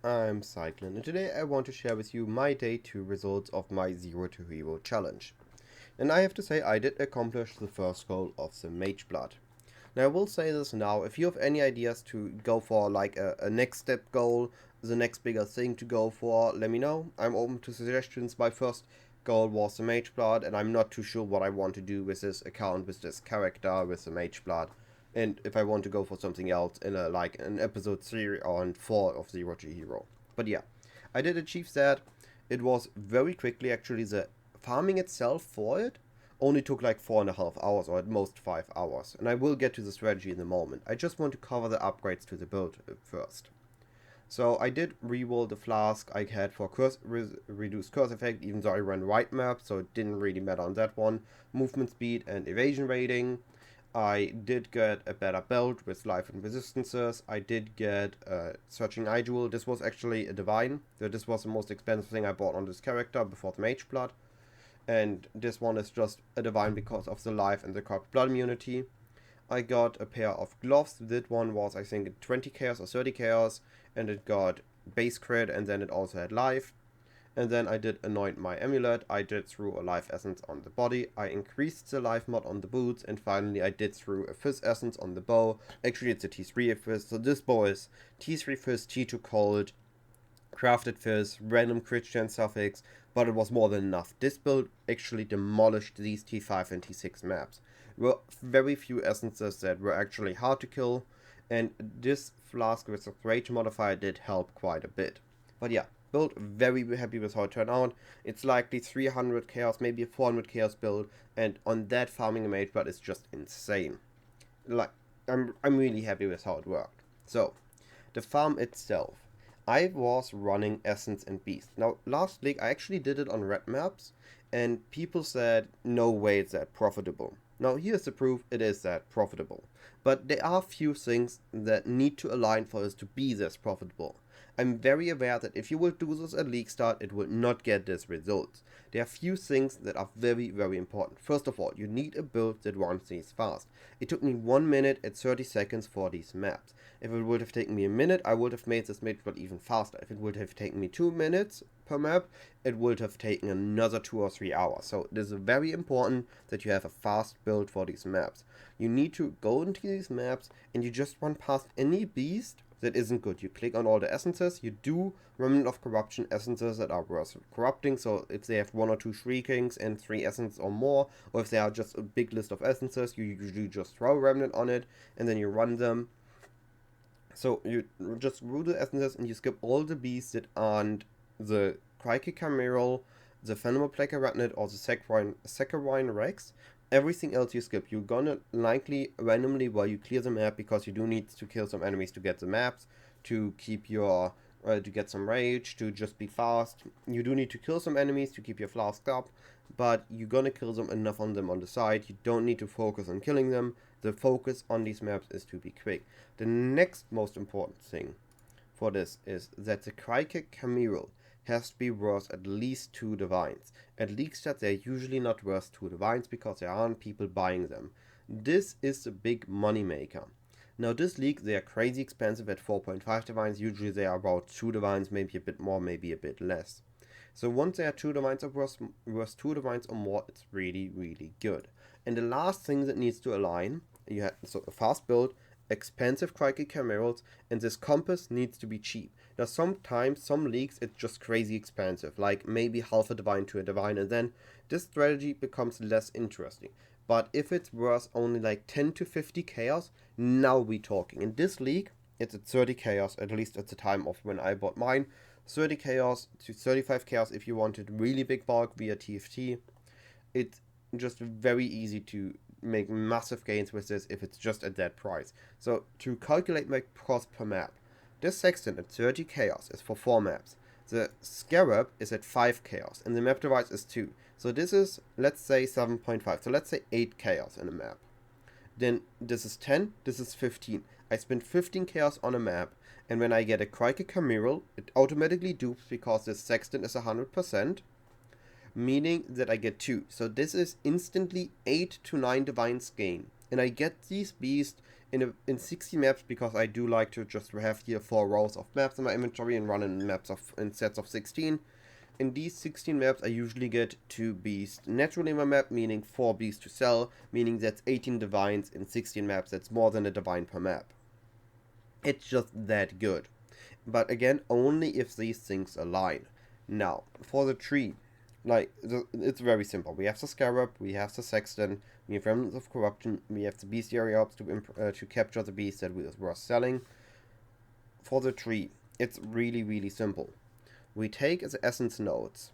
I'm Cyclon, and today I want to share with you my day 2 results of my Zero to Hero challenge. And I have to say, I did accomplish the first goal of the Mageblood. Now, I will say this now, if you have any ideas to go for like a next step goal, the next bigger thing to go for, let me know. I'm open to suggestions. My first goal was the Mageblood, and I'm not too sure what I want to do with this account, with this character, with the Mageblood. And if I want to go for something else in like an episode 3 or 4 of Zero to Hero. But yeah, I did achieve that. It was very quickly actually. The farming itself for it only took like 4.5 hours or at most 5 hours. And I will get to the strategy in a moment. I just want to cover the upgrades to the build first. So I did reroll the flask I had for reduced curse effect, even though I ran right map, so it didn't really matter on that one. Movement speed and evasion rating. I did get a better belt with life and resistances. I did get a searching eye jewel. This was actually a divine. So this was the most expensive thing I bought on this character before the Mageblood. And this one is just a divine because of the life and the corrupt blood immunity. I got a pair of gloves. That one was, I think, 20 chaos or 30 chaos, and it got base crit, and then it also had life. And then I did anoint my amulet. I did through a life essence on the body. I increased the life mod on the boots, and finally I did through a fizz essence on the bow. Actually, it's a T3 fizz, so this bow is T3 fizz, T2 cold, crafted fizz, random crit chance suffix, but it was more than enough. This build actually demolished these T5 and T6 maps. There were very few essences that were actually hard to kill, and this flask with the rage modifier did help quite a bit. But yeah, build very happy with how it turned out. It's likely 300 chaos, maybe a 400 chaos build, and on that farming a mage, but it's just insane. Like, I'm really happy with how it worked. So, the farm itself. I was running Essence and Beast. Now, last league I actually did it on red maps, and people said, no way it's that profitable. Now, here's the proof it is that profitable. But there are few things that need to align for us to be this profitable. I'm very aware that if you will do this at league start, it will not get this result. There are few things that are very important. First of all, you need a build that runs these fast. It took me 1 minute and 30 seconds for these maps. If it would have taken me a minute, I would have made this Mageblood even faster. If it would have taken me 2 minutes per map, it would have taken another 2 or 3 hours. So it is very important that you have a fast build for these maps. You need to go into these maps and you just run past any beast that isn't good. You click on all the essences, you do Remnant of Corruption essences that are worth corrupting, so if they have 1 or 2 shriekings and 3 essences or more, or if they are just a big list of essences, you usually just throw Remnant on it, and then you run them. So you just rule the essences and you skip all the beasts that aren't the Crikey Chimeral, the Phenomeplaca Arachnid, or the Saccharine Rex. Everything else you skip. You're gonna likely randomly while you clear the map, because you do need to kill some enemies to get the maps, to keep your to get some rage, to just be fast. You do need to kill some enemies to keep your flask up, but you're gonna kill them enough on them on the side. You don't need to focus on killing them. The focus on these maps is to be quick. The next most important thing for this is that the Crikey Chimeral has to be worth at least 2 divines. At league stats they're usually not worth 2 divines because there aren't people buying them. This is a big money maker. Now this league they are crazy expensive at 4.5 divines, usually they are about 2 divines, maybe a bit more, maybe a bit less. So once they are 2 divines or worth 2 divines or more, it's really good. And the last thing that needs to align, you have so a fast build, expensive Crikey Chimerals, and this compass needs to be cheap. Now sometimes, some leagues, it's just crazy expensive, like maybe half a divine to a divine, and then this strategy becomes less interesting. But if it's worth only like 10 to 50 chaos, now we talking. In this league, it's at 30 chaos, at least at the time of when I bought mine. 30 chaos to 35 chaos if you wanted really big bulk via TFT. It's just very easy to make massive gains with this if it's just at that price. So to calculate my cost per map, this Sexton at 30 chaos is for 4 maps. The Scarab is at 5 chaos and the map device is 2. So this is, let's say 7.5. So let's say 8 chaos in a map. Then this is 10, this is 15. I spend 15 chaos on a map, and when I get a Crikey Chimeral, it automatically dupes because this Sexton is 100%. Meaning that I get 2. So this is instantly 8 to 9 divines gain. And I get these beasts in 60 maps, because I do like to just have here 4 rows of maps in my inventory and run in sets of 16. In these 16 maps, I usually get 2 beasts naturally in my map, meaning 4 beasts to sell, meaning that's 18 divines in 16 maps. That's more than a divine per map. It's just that good. But again, only if these things align. Now, for the tree, it's very simple. We have the Scarab, we have the Sexton, we have Remnants of Corruption, we have the Bestiary Orbs to capture the beast that we were selling. For the tree, it's really, really simple. We take the essence nodes.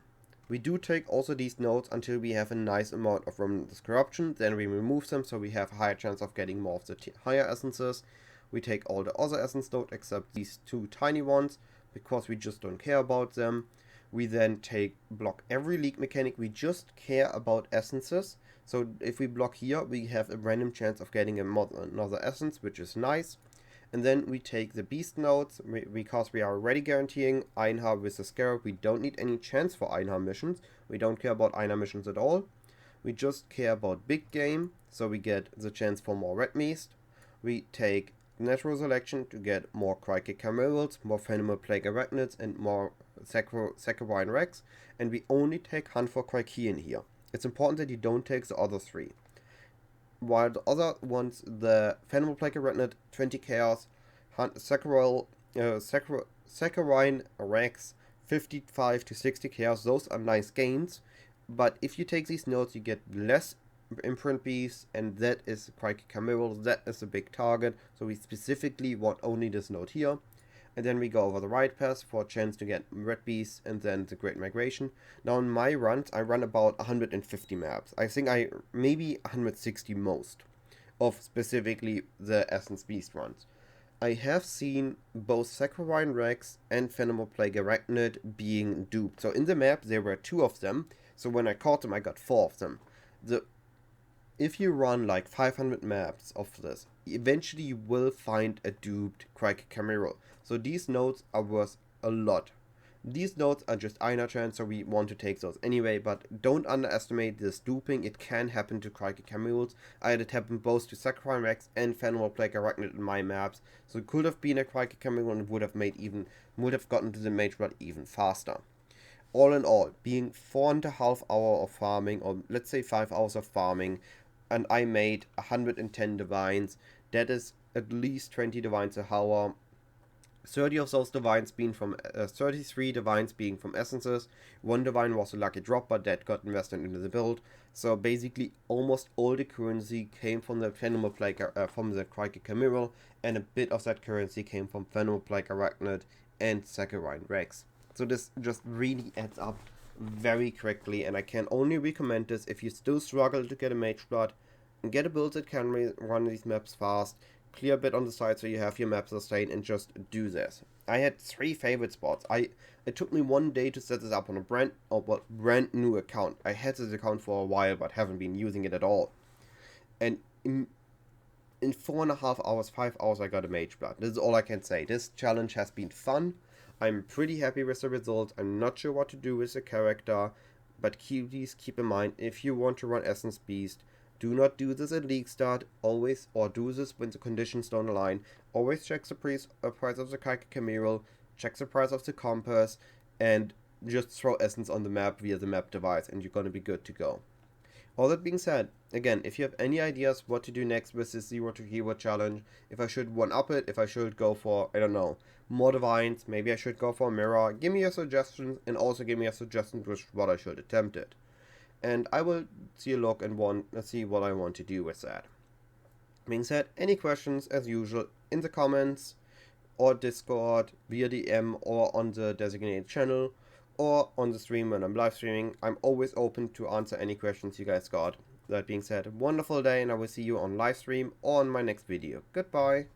We do take also these nodes until we have a nice amount of Remnants of Corruption, then we remove them so we have a higher chance of getting more of the higher essences. We take all the other essence nodes except these 2 tiny ones, because we just don't care about them. We then block every leak mechanic, we just care about essences. So if we block here, we have a random chance of getting another essence, which is nice. And then we take the beast nodes, because we are already guaranteeing Einhar with the Scarab. We don't need any chance for Einhar missions. We don't care about Einhar missions at all. We just care about big game, so we get the chance for more red meast. We take natural selection to get more Crikey Camerals, more Phenomenal Plague Arachnids, and more Saccharine Rex, and we only take Hunt for Crikean here. It's important that you don't take the other 3. While the other ones, the Phenomenal Plague Arachnid, 20 Chaos, Saccharine Rex, 55 to 60 Chaos, those are nice gains, but if you take these nodes, you get less imprint beasts, and that is Crikey Cameral, that is a big target, so we specifically want only this node here. And then we go over the right path for a chance to get red beasts and then the Great Migration. Now in my runs, I run about 150 maps. I think maybe 160 most of specifically the Essence Beast runs. I have seen both Saccharine Rex and Phenomenal Plague Arachnid being duped. So in the map there were 2 of them, so when I caught them I got 4 of them. If you run like 500 maps of this, eventually you will find a duped Crikey Cameral. So these nodes are worth a lot. These nodes are just Einhar chance, so we want to take those anyway, but don't underestimate this duping. It can happen to Crikey Camerals. I had it happen both to Saccharine Rex and Phenomenal Plague Arachnid in my maps, so it could have been a Crikey Cameral and would have gotten to the Mageblood even faster. All in all, being 4.5 hours of farming, or let's say 5 hours of farming, and I made 110 divines, that is at least 20 divines a hour. 30 of those divines being from 33 divines being from essences. 1 divine was a lucky drop, but that got invested into the build. So basically almost all the currency came from the Phenomenal Plague, from the Crikey Cameral, and a bit of that currency came from Phenomenal Plague Arachnid and Saccharine Rex. So this just really adds up very quickly, and I can only recommend this if you still struggle to get a Mageblood. Get a build that can run these maps fast. Clear a bit on the side so you have your map sustain, and just do this. I had 3 favorite spots. It took me 1 day to set this up on a brand new account. I had this account for a while but haven't been using it at all. And in 4.5 hours, 5 hours I got a Mageblood. This is all I can say. This challenge has been fun. I'm pretty happy with the results. I'm not sure what to do with the character, but please keep in mind, if you want to run Essence Beast, do not do this at league start, always, or do this when the conditions don't align. Always check the price of the Crikey Cameral, check the price of the compass, and just throw essence on the map via the map device, and you're gonna be good to go. All that being said, again, if you have any ideas what to do next with this 0 to Hero challenge, if I should one-up it, if I should go for, I don't know, more divines, maybe I should go for a mirror, give me your suggestions, and also give me a suggestion with what I should attempt it. And I will see a look and see what I want to do with that. Being said, any questions as usual in the comments or Discord, via DM, or on the designated channel, or on the stream when I'm live streaming. I'm always open to answer any questions you guys got. That being said, wonderful day, and I will see you on live stream or on my next video. Goodbye.